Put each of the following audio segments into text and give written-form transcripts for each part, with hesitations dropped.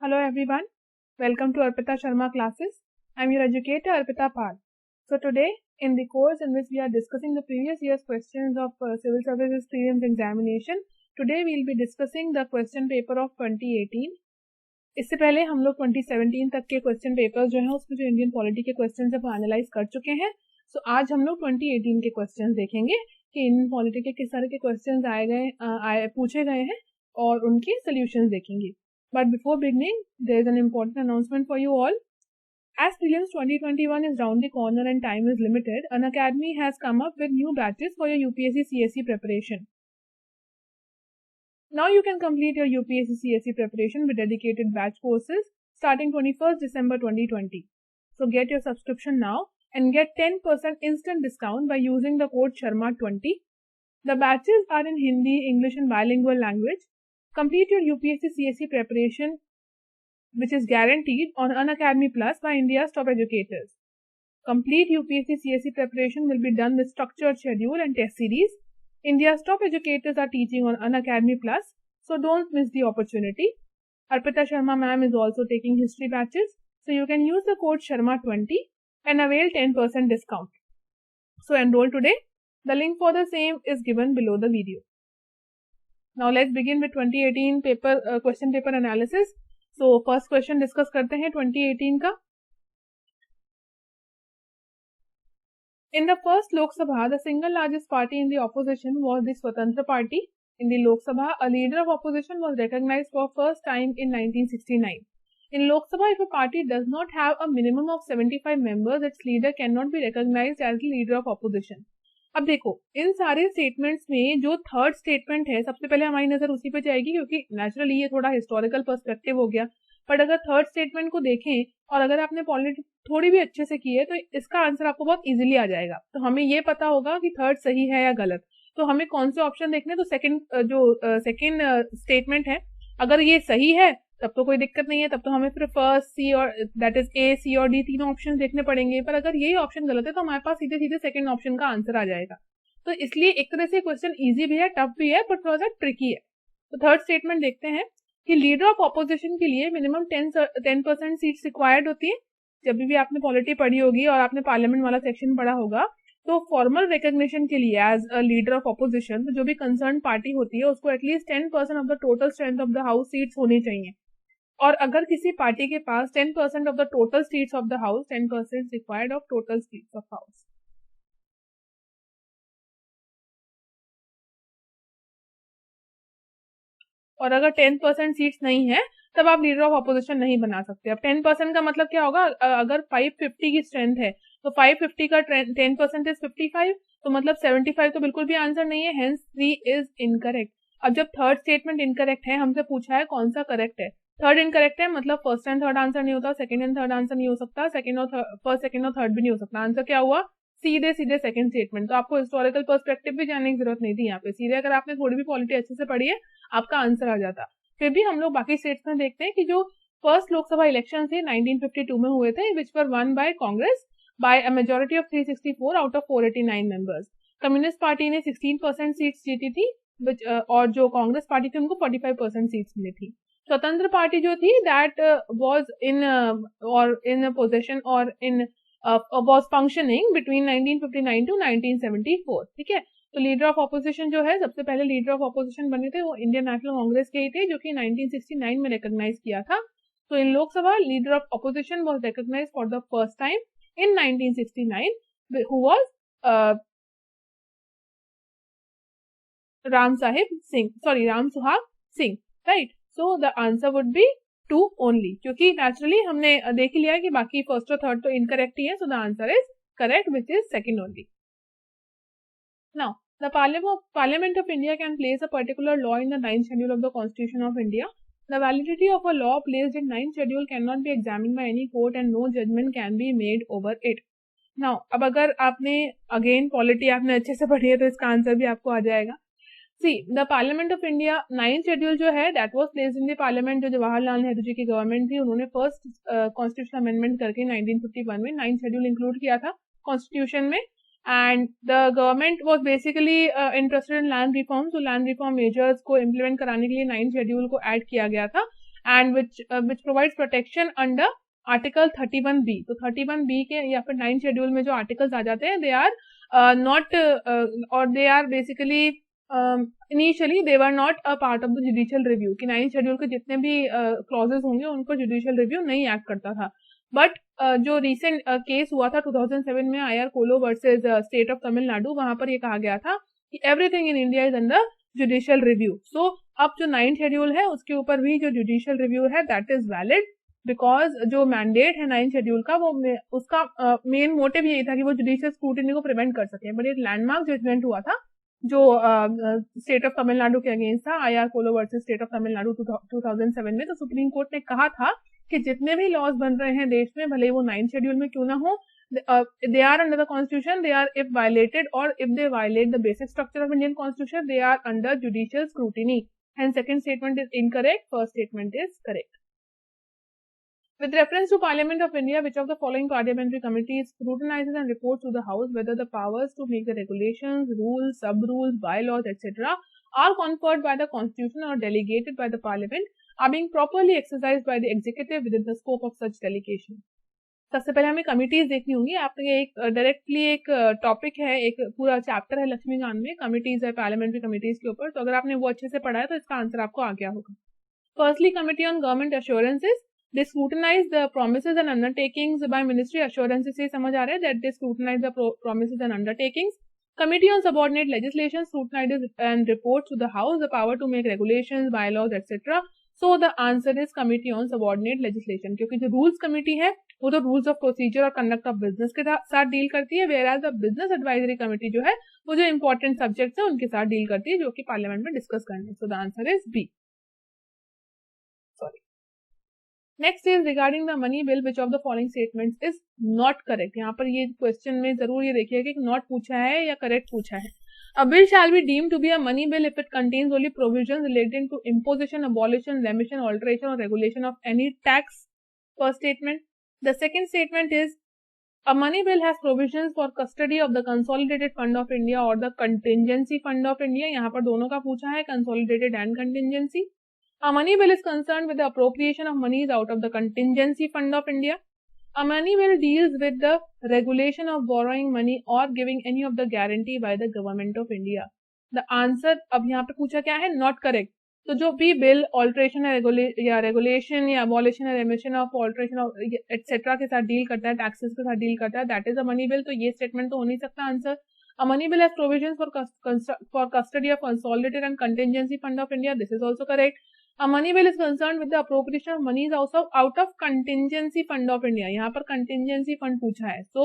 Hello everyone, welcome to Arpita Sharma classes. I am your educator Arpita Pal. So today in the course in which we are discussing the previous year's questions of Civil Services Prelims Examination, today we will be discussing the question paper of 2018. इससे पहले हम लोग 2017 तक के question papers जो हैं उसमें जो इंडियन पॉलिटी के क्वेश्चन है वो एनालाइज कर चुके हैं. सो आज हम लोग 2018 के क्वेश्चंस देखेंगे कि इंडियन पॉलिटी के किस तरह के क्वेश्चंस पूछे गए हैं और उनके सॉल्यूशंस देखेंगे. But before beginning, there is an important announcement for you all. As Prelims 2021 is round the corner and time is limited, Unacademy has come up with new batches for your UPSC CSE preparation. Now you can complete your UPSC CSE preparation with dedicated batch courses starting 21st December 2020. So get your subscription now and get 10% instant discount by using the code SHARMA20. The batches are in Hindi, English and bilingual language. Complete your UPSC CSE preparation, which is guaranteed on Unacademy Plus by India's top educators. Complete UPSC CSE preparation will be done with structured schedule and test series. India's top educators are teaching on Unacademy Plus, so don't miss the opportunity. Arpita Sharma ma'am is also taking history batches, so you can use the code SHARMA20 and avail 10% discount. So enroll today. The link for the same is given below the video. Now let's begin with 2018 question paper analysis. So first question discuss करते हैं 2018 का. In the first Lok Sabha, the single largest party in the opposition was the Swatantra Party. In the Lok Sabha, a leader of opposition was recognized for first time in 1969. In Lok Sabha, if a party does not have a minimum of 75 members, its leader cannot be recognized as the leader of opposition. अब देखो इन सारे statements में जो third statement है सबसे पहले हमारी नजर उसी पे जाएगी क्योंकि नेचुरली ये थोड़ा हिस्टोरिकल पर्सपेक्टिव हो गया. बट अगर थर्ड स्टेटमेंट को देखें और अगर आपने पॉलिटी थोड़ी भी अच्छे से की है तो इसका आंसर आपको बहुत इजीली आ जाएगा. तो हमें ये पता होगा कि थर्ड सही है या गलत. तो हमें कौन से ऑप्शन देखने, तो सेकंड स्टेटमेंट है अगर ये सही है तब तो कोई दिक्कत नहीं है, तब तो हमें फिर फर्स्ट सी और दैट इज ए, सी और डी तीनों ऑप्शन देखने पड़ेंगे. पर अगर यही ऑप्शन गलत है तो हमारे पास सीधे सीधे सेकंड ऑप्शन का आंसर आ जाएगा. तो इसलिए एक तरह से क्वेश्चन इजी भी है, टफ भी है, बट थोड़ा सा ट्रिकी है. तो थर्ड स्टेटमेंट देखते हैं कि लीडर ऑफ ऑपोजिशन के लिए मिनिमम 10% सीट्स रिक्वायर्ड होती है. जब भी आपने पॉलिटी पढ़ी होगी और आपने पार्लियामेंट वाला सेक्शन पढ़ा होगा तो फॉर्मल रिकॉग्निशन के लिए as a leader of opposition तो जो भी कंसर्न पार्टी होती है उसको at least 10% of the total strength of the house seats होनी चाहिए. और अगर किसी पार्टी के पास 10% of the total seats of the house, 10% required of total seats of house. और अगर 10% सीट्स नहीं है तब आप लीडर ऑफ ऑपोजिशन नहीं बना सकते. अब 10% का मतलब क्या होगा, अगर 550 की स्ट्रेंथ है तो 550 का 10% इज 55, तो मतलब 75 तो बिल्कुल भी आंसर नहीं है, हेंस 3 इज इनकरेक्ट. अब जब थर्ड स्टेटमेंट इनकरेक्ट है, हमसे पूछा है कौन सा करेक्ट है. थर्ड इनकरेक्ट है मतलब फर्स्ट एंड थर्ड आंसर नहीं होता, सेकंड एंड थर्ड आंसर नहीं हो सकता, फर्स्ट सेकंड और थर्ड भी नहीं हो सकता. आंसर क्या हुआ, सीधे सीधे सेकंड स्टेटमेंट. तो आपको हिस्टोरिकल पर्सपेक्टिव भी जानने की जरूरत नहीं थी यहाँ पे, सीधे अगर आपने थोड़ी भी पॉलिटी अच्छे से पढ़ी है आपका आंसर आ जाता. फिर भी हम लोग बाकी स्टेट्स में देखते हैं कि जो फर्स्ट लोकसभा इलेक्शन थे 1952 में हुए थे, which were won by Congress by a majority of 364 out of 489 members. Communist party ने 16% सीट्स जीती थी और जो कांग्रेस पार्टी थी उनको 45% सीट्स मिली थी. स्वतंत्र पार्टी जो थी दैट वाज इन पोजीशन और in was functioning between 1959 to 1974. ठीक है. तो लीडर ऑफ ऑपोजिशन जो है, सबसे पहले लीडर ऑफ ऑपोजिशन बने थे वो इंडियन नेशनल कांग्रेस के ही थे जो कि 1969 में रिकॉग्नाइज किया था. तो in Lok Sabha leader of opposition was recognized for the first time in 1969 who was Ram Subhag Singh. Right. So the answer would be 2 only, क्योंकि नेचुरली हमने देख लिया है कि बाकी फर्स्ट और थर्ड तो इनकरेक्ट ही है. सो the answer is correct which is second only. Now, the Parliament of India can place a particular law in the 9th schedule of the Constitution of India. The validity of a law placed in 9th schedule cannot be examined by any court and no judgment can be made over it. Now, अब अगर आपने again polity आपने अच्छे से पढ़ी है तो इसका आंसर भी आपको आ जाएगा. See, the Parliament of India 9th schedule जो है that was placed in the Parliament, जो जवाहरलाल नेहरू जी की गवर्नमेंट थी उन्होंने फर्स्ट कॉन्स्टिट्यूशन अमेंडमेंट करके 1951 में 9th schedule इंक्लूड किया था कॉन्स्टिट्यूशन में. and the government was basically interested in land reform. So land reform measures को implement कराने के लिए 9th schedule को add किया गया था and which provides protection under Article 31B. तो 31B के या फिर 9 शेड्यूल में जो आर्टिकल्स आ जाते हैं they are not or they are basically initially they were not a part of the judicial review कि 9 शेड्यूल के जितने भी clauses होंगे उनको judicial review नहीं एक्ट करता था. बट जो रिसेंट केस हुआ था 2007 में IR कोलो वर्सेस स्टेट ऑफ तमिलनाडु, वहां पर ये कहा गया था कि everything in India is under judicial review. So अब जो 9 शेड्यूल है उसके ऊपर भी जो जुडिशियल रिव्यू है दैट इज वैलिड, बिकॉज जो मैंडेट है 9 शेड्यूल का वो उसका मेन मोटिव यही था कि वो जुडिशियल स्क्रूटिनी को प्रिवेंट कर सके. बट एक लैंडमार्क जजमेंट हुआ था जो स्टेट ऑफ तमिलनाडु के अगेंस्ट था, IR कोलो वर्सेस स्टेट ऑफ तमिलनाडु 2007 में. तो सुप्रीम कोर्ट ने कहा था कि जितने भी लॉज बन रहे हैं देश में, भले वो 9 शेड्यूल में क्यों ना हो, they are under the constitution, they are if violated or if they violate the basic structure of Indian constitution, they are under judicial scrutiny. Hence second statement is incorrect, first statement is correct. With reference to Parliament of India, which of the following parliamentary committees scrutinizes and reports to the House whether the powers to make the regulations, rules, sub-rules, bylaws, etc. are conferred by the Constitution or delegated by the Parliament are being properly exercised by the executive within the scope of such delegation. सबसे पहले हमें committees देखनी होंगी. आपके एक directly एक topic है, एक पूरा चैप्टर है लक्ष्मीकांत में, कमिटीज है पार्लियामेंट्री कमिटीज के ऊपर. तो अगर आपने वो अच्छे से पढ़ा है तो इसका आंसर आपको आ गया होगा. Firstly committee on government assurances, they scrutinise the promises and undertakings by ministry. Assurances से समझ आ रहा है that they scrutinise the promises and undertakings. Committee on Subordinate Legislation scrutinizes and reports to the House the power to make regulations, bylaws, etc. So the answer is Committee on Subordinate Legislation, क्योंकि जो rules committee है वो तो rules of procedure और conduct of business के साथ deal करती है, whereas the business advisory committee जो है वो जो इंपॉर्टेंट सब्जेक्ट्स है उनके साथ डील करती है जो कि पार्लियामेंट में डिस्कस करने. So the answer is B. Sorry. Next is regarding the money bill, which of the following statements is not correct. यहाँ पर ये क्वेश्चन में जरूर ये देखिएगा कि नॉट पूछा है या करेक्ट पूछा है. A bill shall be deemed to be a money bill if it contains only provisions relating to imposition, abolition, remission, alteration or regulation of any tax. First statement. The second statement is a money bill has provisions for custody of the consolidated fund of India or the contingency fund of India. यहाँ पर दोनों का पूछा है, consolidated and contingency. A money bill is concerned with the appropriation of monies out of the contingency fund of India. A money bill deals with the regulation of borrowing money or giving any of the guarantee by the government of India. The answer अब यहाँ पे पूछा क्या है, not correct. तो जो भी bill alteration या रेगुलेशन या अबॉलिशन या रेमिशन ऑफ ऑल्ट्रेशन एटसेट्रा के साथ डील करता है, टैक्सेस के साथ डील करता है, that is a money bill. तो ये स्टेटमेंट तो हो नहीं सकता answer. A money bill has provisions for custody of consolidated and contingency fund of India. This is also correct. A money bill is concerned with the appropriation of monies out of contingency fund of India. यहाँ पर contingency fund पूछा है. So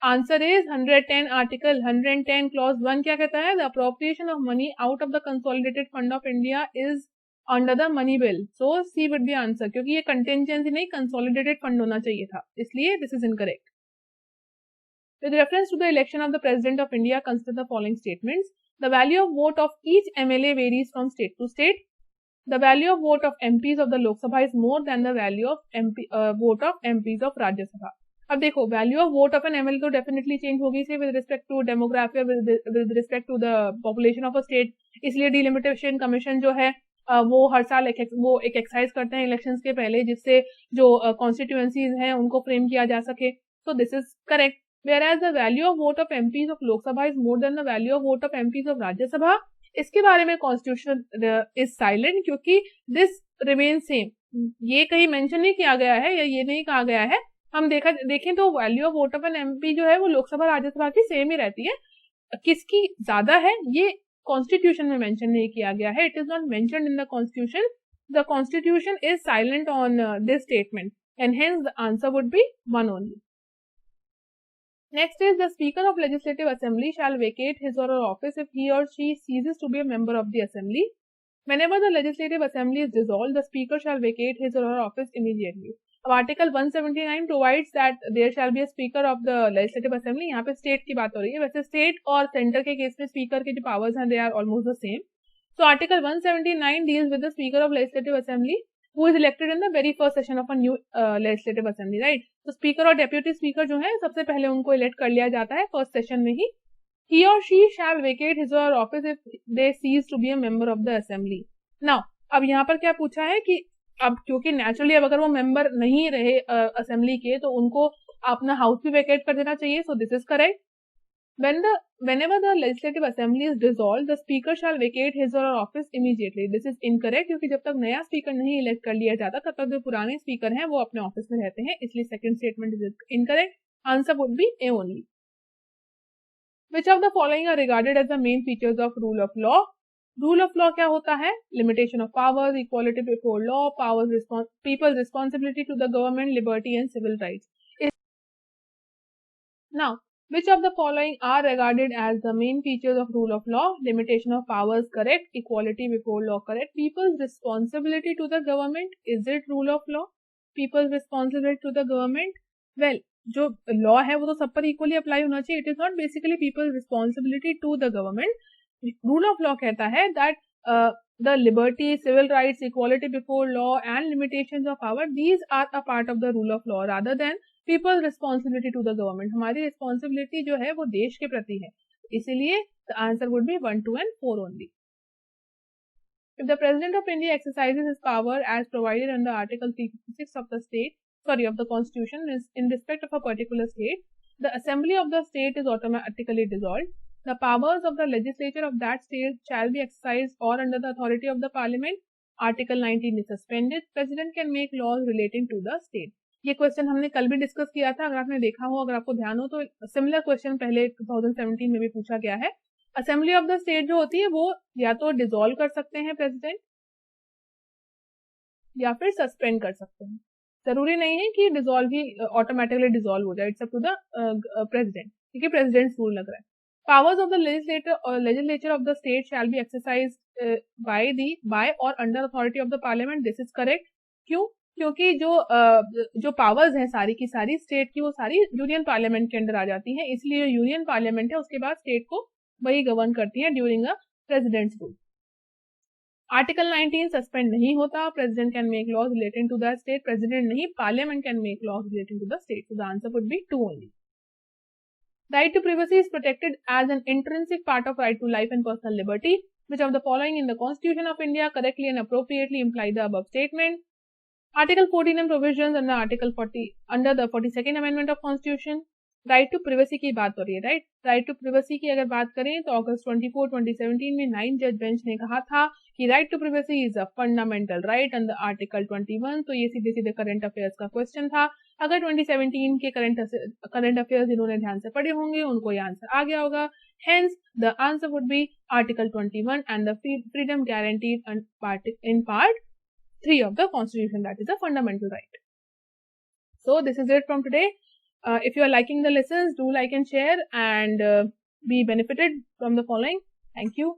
answer is 110 article 110 clause 1 क्या कहता है? The appropriation of money out of the consolidated fund of India is under the money bill. So C would be answer, क्योंकि ये contingency नहीं consolidated fund होना चाहिए था, इसलिए this is incorrect. With reference to the election of the President of India, consider the following statements. The value of vote of each MLA varies from state to state. The value of vote of MPs of the Lok Sabha is more than the value of vote of MPs of Rajya Sabha. अब देखो, value of vote of an MLA तो definitely change होगी से with respect to demography, with respect to the population of a state. इसलिए delimitation commission जो है वो हर साल एक एक्सरसाइज करते हैं इलेक्शंस के पहले, जिससे जो कॉन्स्टिट्यूएंसीज हैं उनको फ्रेम किया जा सके. So this is correct. Whereas the value of vote of MPs of Lok Sabha is more than the value of vote of MPs of Rajya Sabha. इसके बारे में कॉन्स्टिट्यूशन इज साइलेंट, क्योंकि this remain same. ये कहीं mention नहीं किया गया है या ये नहीं कहा गया है. हम देखें तो value of vote of an MP जो है वो लोकसभा राज्यसभा की सेम ही रहती है. किसकी ज्यादा है ये कॉन्स्टिट्यूशन में मेंशन नहीं किया गया है. It is not mentioned in the constitution. The constitution is silent on this statement and hence the answer would be 1 only. Next is the Speaker of Legislative Assembly shall vacate his or her office if he or she ceases to be a member of the Assembly. Whenever the Legislative Assembly is dissolved, the Speaker shall vacate his or her office immediately. अब Article 179 provides that there shall be a Speaker of the Legislative Assembly. यहाँ पे state की बात हो रही है. वैसे state और सेंटर के केस में स्पीकर के जो पावर्स हैं they are almost the same. So Article 179 deals with the Speaker of Legislative Assembly who is elected in the very first session of a new legislative assembly, right? तो speaker और deputy speaker जो है सबसे पहले उनको elect कर लिया जाता है फर्स्ट सेशन में ही. He or she shall vacate his or her office if they cease to be a member of the assembly. Now, अब यहाँ पर क्या पूछा है कि अब क्योंकि नेचुरली अब अगर वो मेंबर नहीं रहे असेंबली के तो उनको अपना हाउस भी वेकेट कर देना चाहिए. So this is correct. Whenever the legislative assembly is dissolved, the speaker shall vacate his or her office immediately. This is incorrect क्योंकि जब तक नया स्पीकर नहीं इलेक्ट कर लिया जाता तब तक जो पुराने स्पीकर हैं वो अपने ऑफिस में रहते हैं, इसलिए second statement is incorrect. Answer would B A only. Which of the following are regarded as the main features of rule of law? Rule of law क्या होता है? Limitation of powers, equality before law, people's responsibility to the government, liberty and civil rights. Now, which of the following are regarded as the main features of rule of law? Limitation of powers, correct. Equality before law, correct. People's responsibility to the government, is it rule of law? People's responsibility to the government? Well, जो law है वो तो सब पर equally apply होना चाहिए. It is not basically people's responsibility to the government. Rule of law कहता है that the liberty, civil rights, equality before law and limitations of power, these are a part of the rule of law rather than people responsibility to the government. हमारी responsibility जो है वो देश के प्रति है, इसीलिए the answer would be 1, 2 and 4 only. If the President of India exercises his power as provided under Article 356 of the Constitution in respect of a particular state, the Assembly of the state is automatically dissolved. The powers of the legislature of that state shall be exercised or under the authority of the Parliament. Article 19 is suspended. President can make laws relating to the state. ये question हमने कल भी discuss किया था, अगर आपने देखा हो, अगर आपको ध्यान हो तो सिमिलर क्वेश्चन पहले 2017 में भी पूछा गया है. असेंबली ऑफ द स्टेट जो होती है वो या तो डिसॉल्व कर सकते हैं प्रेसिडेंट या फिर सस्पेंड कर सकते हैं. जरूरी नहीं है कि डिसॉल्व ही ऑटोमेटिकली डिसॉल्व हो जाए. It's up to the president, क्योंकि प्रेसिडेंट रूल लग रहा है. Powers of the legislature of the state shall be exercised by और under authority of the parliament. This is correct. क्यों? क्योंकि जो पावर्स हैं सारी की सारी स्टेट की वो सारी यूनियन पार्लियामेंट के अंडर आ जाती हैं, इसलिए यूनियन पार्लियामेंट है उसके बाद स्टेट को वही गवर्न करती है during a president's rule. Article 19 suspend नहीं होता. President can make laws relating to the state. President नहीं, parliament can make laws relating to the state. So the answer would be 2 only. Right to privacy is protected as an intrinsic part of right to life and personal liberty. Which of the following in the Constitution of India correctly and appropriately imply the above statement? Article 14 and provisions under Article 40 under the 42nd Amendment of Constitution. Right to privacy की बात हो रही है. Right to privacy की अगर बात करें तो अगस्त 24, 2017 में 9 जज बेंच ने कहा था कि right to privacy is a fundamental right under article 21. तो ये सीधे सीधे करंट अफेयर्स का क्वेश्चन था. अगर 2017 के करंट अफेयर्स जिन्होंने ध्यान से पढ़े होंगे उनको ये आंसर आ गया होगा. Hence the answer would B article 21 and the freedom guaranteed in part 3 of the Constitution, that is a fundamental right. So this is it from today. If you are liking the lessons, do like and share and be benefited from the following. Thank you.